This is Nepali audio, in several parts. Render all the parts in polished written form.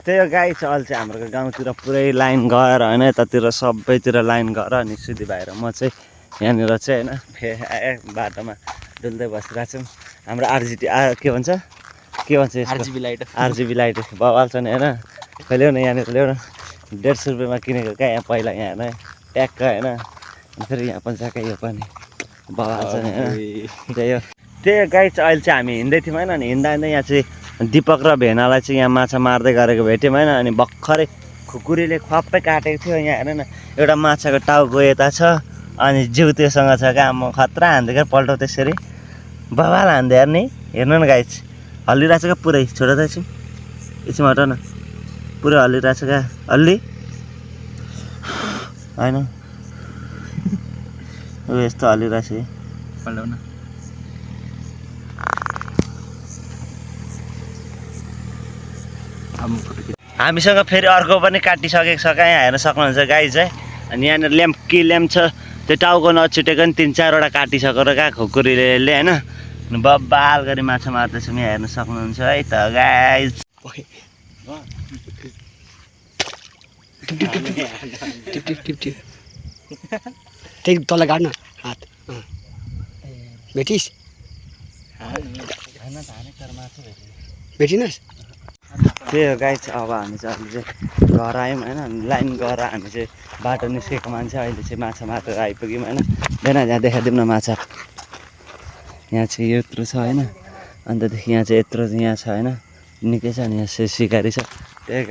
त्यही हो गाई छ अहिले चाहिँ हाम्रो गाउँतिर पुरै लाइन गएर होइन यतातिर सबैतिर लाइन गएर अनि सुधी भएर म चाहिँ यहाँनिर चाहिँ होइन बाटोमा डुल्दै बसिरहेको छौँ हाम्रो आरजिटी के भन्छ आरजिबी लाइट बवाल छ नि होइन कहिले न यहाँनिर ल्याउन 150 रुपियाँमा किनेको क्या यहाँ पहिला यहाँ होइन ट्याक्क होइन अनि फेरि यहाँ पनि छ क्या यो पनि बवाल छ नि होइन त्यही हो गाई चाहिँ अहिले चाहिँ हामी हिँड्दै थियौँ होइन अनि हिँड्दा हिँड्दै यहाँ चाहिँ दिपक र भेनालाई चाहिँ यहाँ माछा मार्दै गरेको भेट्यौँ होइन अनि भर्खरै खुकुरीले ख्वाप्पै काटेको थियो यहाँ हेर न एउटा माछाको टाउको यता छ अनि जिउ त्योसँग छ क्या म खतरा हान्दै क्या पल्टाउ त्यसरी बवाल हान्दै हेर्ने हेर्नु न गाई हल्लिरहेको छ क्या पुरै छोडो त एकछिन हट न पुरै हल्लिरहेको छ क्या हल्ली होइन यस्तो हल्लिरहेको छ पल्टाउ न हामीसँग फेरि अर्को पनि काटिसकेको छ क्या यहाँ हेर्न सक्नुहुन्छ गाई चाहिँ अनि यहाँनिर ल्याम्प छ त्यो टाउको नछुटेको नि 3-4वटा काटिसकेर क्या खुकुरीले होइन अनि बब्बाल गरी माछा मार्दैछौँ यहाँ हेर्न सक्नुहुन्छ है त गाई त्यही तल गाड्न हात भेटिस् भेटिनस् त्यही हो गाई चाहिँ अब हामी चाहिँ अहिले चाहिँ घर आयौँ होइन लाइन गएर हामी चाहिँ बाटो निस्केको मान्छे अहिले चाहिँ माछा मारेर आइपुग्यौँ होइन बेना जहाँ देखाइदिउँ न माछा यहाँ चाहिँ यत्रो छ होइन अन्तदेखि यहाँ चाहिँ यत्रो यहाँ छ होइन निकै छ नि यहाँ सिकारी छ त्यही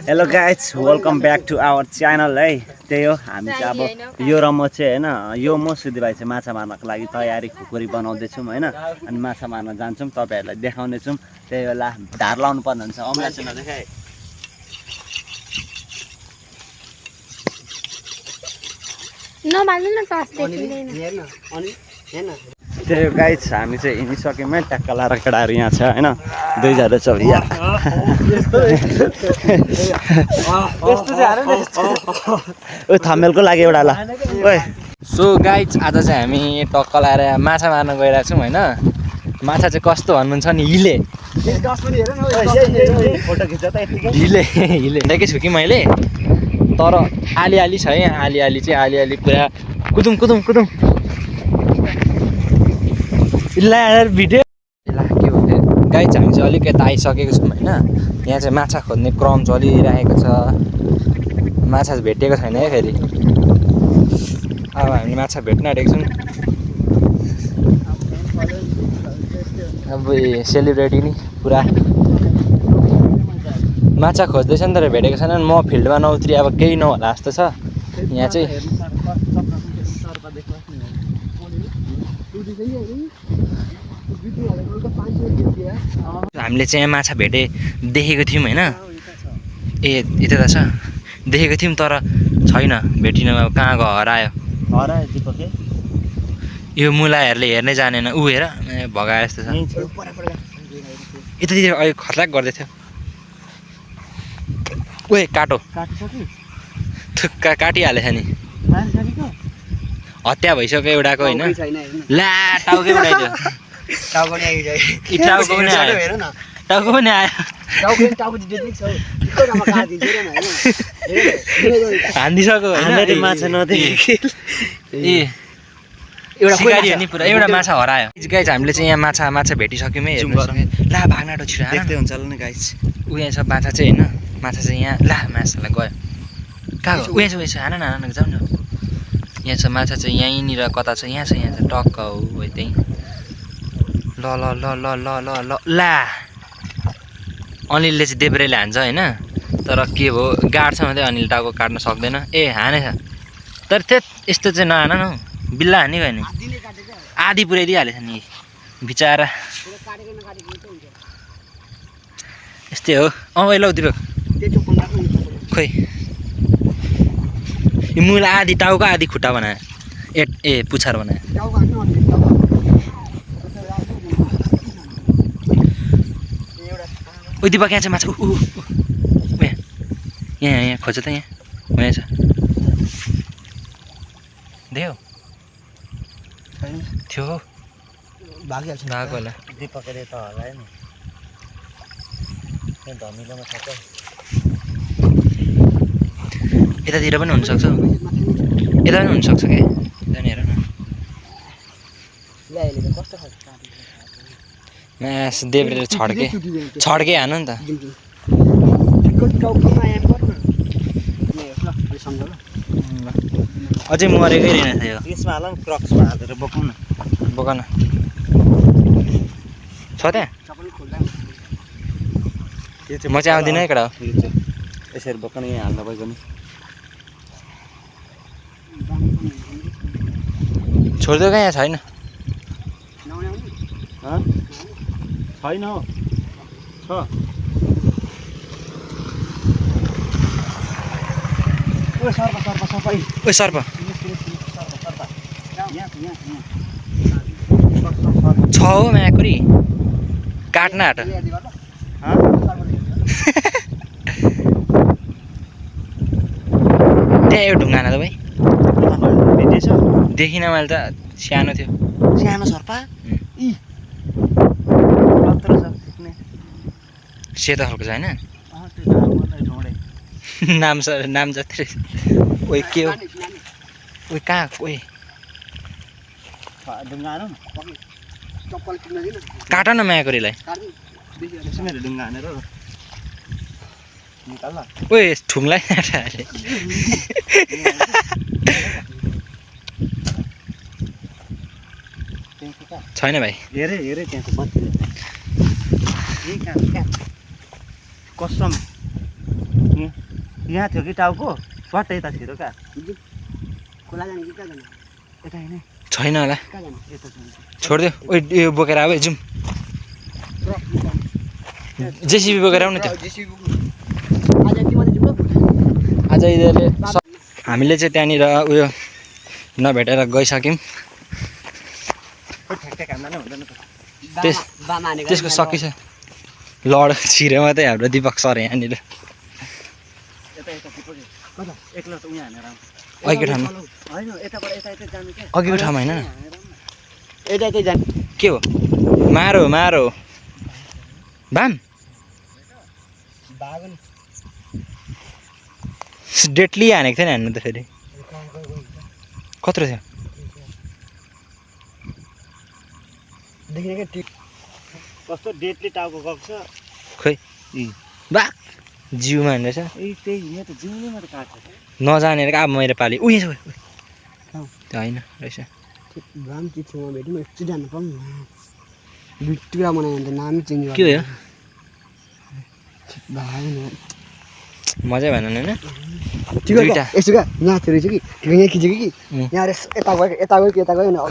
hello guys welcome back to our channel है त्यही हो हामी चाहिँ अब यो र म चाहिँ होइन यो म सुधी भाइ चाहिँ माछा मार्नको लागि तयारी खुकुरी बनाउँदैछौँ होइन अनि माछा मार्न जान्छौँ तपाईँहरूलाई देखाउनेछौँ त्यही बेला ढाड लाउनु पर्ने हुन्छ अम्ला चाहिँ नदेखाए त्यही हो गाइज हामी चाहिँ हिँडिसक्यौँ है ट्याक्क लाएर केटाहरू यहाँ छ होइन 2 छ थमेलको लागि एउटा ल ओए सो गाइज आज चाहिँ हामी टक्क लाएर माछा मार्न गइरहेको छौँ होइन माछा चाहिँ कस्तो भन्नुहुन्छ नि हिले हिँडेकै छु कि मैले तर आली छ है यहाँ आली चाहिँ आली पुरा कुदुम ला भिडियो ला के हो गाइज हामी चाहिँ अलिक यता आइसकेको छौँ होइन यहाँ चाहिँ माछा खोज्ने क्रम चलिरहेको छ माछा भेटेको छैन है फेरि अब हामीले माछा भेट्न आँटेको छौँ अब सेलिब्रेटी नि पुरा माछा खोज्दैछ नि तर भेटेको छैन म फिल्डमा नउत्रि अब केही नहोला जस्तो छ यहाँ चाहिँ हामीले चाहिँ यहाँ माछा देखेको थियौँ होइन ए यता छ देखेको थियौँ तर छैन भेटिन अब कहाँ गयो हरायो यो मुलाहरूले हेर्नै जानेन ऊ हेर भगाए जस्तो छ यतातिर अहिले खतराक गर्दै थियो ओए काटो थुक्का काटिहालेछ नि हत्या भइसक्यो एउटाको होइन ला टाउकै उडाइदियो टाउको पनि आयो हानिदिइसक्यो होइन माछा नदेखे ए एउटा सिकारी नि पुरा एउटा माछा हरायो गाइज हामीले चाहिँ यहाँ माछा भेटिसक्यौँ है ला भाग्न आँटो छिटो देख्दै हुन्छ होला नि गाइज ऊ यहाँ छ माछा चाहिँ होइन माछा चाहिँ यहाँ ला माछालाई गयो कहाँ गयो उयो छ हान न जाउँ न यहाँ छ माछा चाहिँ यहीँनिर कता छ यहाँ छ टक्क हो त्यहीँ ल ला अनिलले चाहिँ देब्रेले हान्छ होइन तर के भयो गाड्छ मात्रै अनिल टाउको काट्न सक्दैन ए हानेछ तर यस्तो चाहिँ नहान न बिल्ला हानी भयो नि आधी पुऱ्याइदिइहालेछ नि बिचारा यस्तै हो लौ दिपक खोइ यो मुला आधी टाउको आधी खुट्टा बनायो ए पुछार बनायो ओ दिपक यहाँ छ माछा यहाँ खोज त यहाँ छ देऊ थियो भागो होला दिपकले त होला नि धमिलोमा छ यतातिर पनि हुनसक्छ यता पनि हुनसक्छ क्या यता नि हेर न म्यास देब्रेले छड्के हानु नि त अझै मरेकै रहेन थियो त्यसमा हालौँ क्रक्समा हालेर बोकौँ न बोक न छ त्यहाँ म चाहिँ आउँदिनँ है कडा यसरी बोक्न यहाँ हाल्न भइगयो नि छोडिदियो क्या यहाँ छैन छैन हौ छ ओ सर्प छ हो म्याकुरी काट्न आँट त्यहाँ यो ढुङ्गाना त भाइ देखिनँ मैले त सानो थियो सानो सर्पा सेतो खालको छ होइन नाम जति ओइ के हो ओइ कहाँ ओइ काट न म्याकुरीलाई ओइ ठुङलाई छैन भाइ हेरे त्यहाँको बत्ती कसम यहाँ थियो कि टाउको पट्ट यता थियो क्या छैन होला छोडिदियो ओइ यो बोकेर आऊ है जाउँ जेसिबी बोकेर आउनु त्यो आज यिनीहरूले हामीले चाहिँ त्यहाँनिर उयो नभेटेर गइसक्यौँ त्यसको सकिछ लड छिरे मात्रै हाम्रो दिपक सर यहाँनिर अघिको ठाउँमा अघिको ठाउँमा होइन के हो मारो भाम डेटली हानेको थियो नि हान्नु त फेरि कत्रो थियो कस्तो डेटली टाउको गएको छ खोइ बाक जिउमा हान्दैछ त्यही यहाँ त जिउले मात्रै काट्छ नजानेर अब मेरो पालि उयो त्यो होइन रहेछ के हो मजै भएन होइन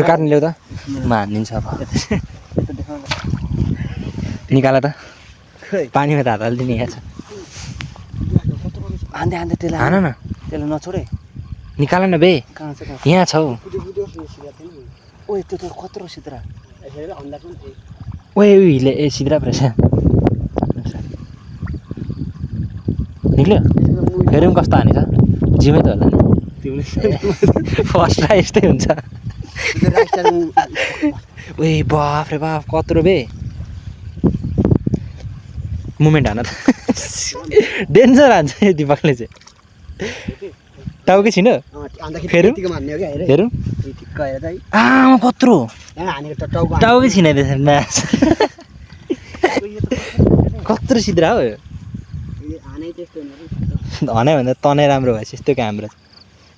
काट्नु ल्याउ त म हानिदिन्छु अब निकाल त पानीमा त हात हालिदिने यहाँ छ हान्दै त्यसलाई हान न त्यसलाई नछोडे निकाल न बे कहाँ छ यहाँ छौ ओ त्यो त कत्रो सिद्रा ओए हिले ए सिद्रा परेछ निक्ल्यो फेरि पनि कस्तो हानेछ जिउमै त होला नि फर्स्ट ट्राई यस्तै हुन्छ ओए बाफ रे बाफ कत्रो बे मुमेन्ट हान त डेन्जर हान्छ यो दिपकले चाहिँ टाउकै छिन फेरि हेरौँ आमा कत्रो टाउकै छिनाइदिएछ म्याच कत्रो सिद्रा हो हनाइ भन्दा तनै राम्रो भएछ यस्तो क्या हाम्रो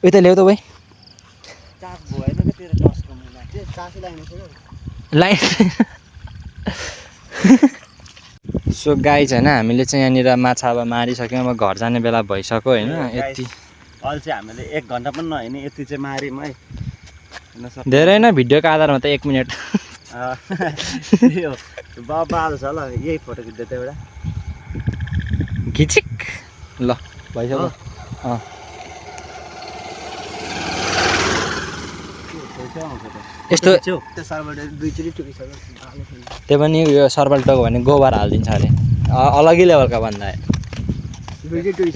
उयो त ल्याउ त भाइ लाइन सो गाइज होइन हामीले चाहिँ यहाँनिर माछा अब मारिसक्यौँ अब घर जाने बेला भइसक्यो होइन यति अहिले चाहिँ हामीले 1 घन्टा पनि नहेर्ने यति चाहिँ मार्यौँ है धेरै नै भिडियोको आधारमा त 1 मिनट बाल छ ल यही फोटो खिच्दै त एउटा खिचिक ल भइसक्यो यस्तो त्यो पनि यो सर्बल टोको भने गोबर हालिदिन्छ अरे अलग्गै लेभलका भन्दा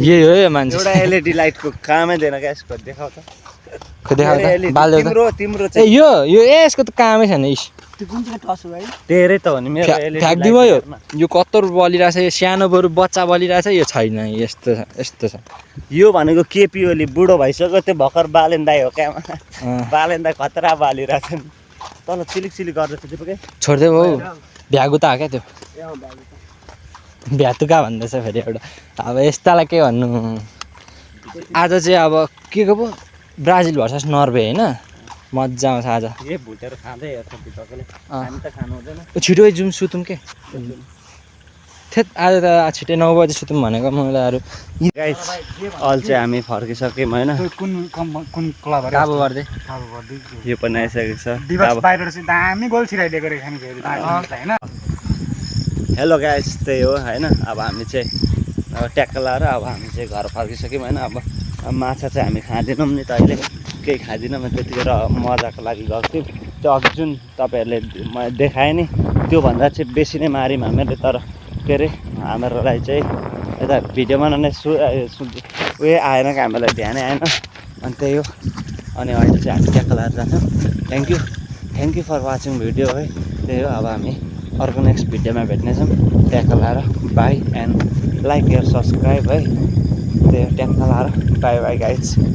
यही हो यो मान्छे एउटा एलइडी लाइटको कामै दिएन क्या यसको देखाउ त देखाउ त बाल तिम्रो ए यो यसको त कामै छैन इस त्यो कुन चाहिँ टस हो है तेरै त हो नि मेरो फ्याँकिदिउँ है यो कत्तर बलिरहेछ यो सानो बरु बच्चा बलिरहेछ यो छैन यस्तो छ यो भनेको केपी ओली बुढो भइसक्यो त्यो भर्खर बालेन दाई हो क्या बालेन दाई खतरा बालिरहेछ नि तल चिलिक चिलिक गर्दैछ त्यो के छोड्दै हो भ्यागुता हो क्या त्यो भ्यातुका भन्दैछ फेरि एउटा अब यस्तालाई के भन्नु आज चाहिँ अब के को पो ब्राजिल भर्सेस नर्वे होइन मजा आउँछ आज ए भुटेर खाँदै हेर्छ भित्रकोले हामी त खानु हुँदैन छिटो जाउँ सुतौँ के थेत आज त छिटै 9 बजे सुतौँ भनेको मलाई अरू गाइस अहिले चाहिँ हामी फर्किसक्यौँ होइन कुन क्लब काबो गर्दै यो पनि आइसकेको छ दिवस बाहिर चाहिँ दामी गोल छिराइदिएको रहेछ नि फेरि होइन हेलो गाइस त्यही हो होइन अब हामी चाहिँ अब ट्याक्क लाएर अब हामी चाहिँ घर फर्किसक्यौँ होइन अब माछा चाहिँ हामी खाँदैनौँ नि त अहिले केही खाँदिनँ म त्यतिखेर मजाको लागि गएको थियौँ त्यो अघि जुन तपाईँहरूले मैले देखाएँ नि त्योभन्दा चाहिँ बेसी नै माऱ्यौँ हामीले तर के अरे हामीहरूलाई चाहिँ यता भिडियो बनाउने उयो आएन कि हामीलाई ध्यानै आएन अनि त्यही हो अनि अहिले चाहिँ हामी ट्याक्क लाएर जान्छौँ thank you for watching video है त्यही हो अब हामी अर्को नेक्स्ट भिडियोमा भेट्नेछौँ ट्याक्क लाएर by and like air subscribe है त्यही हो ट्याक्क लाएर बाई बाई गाइज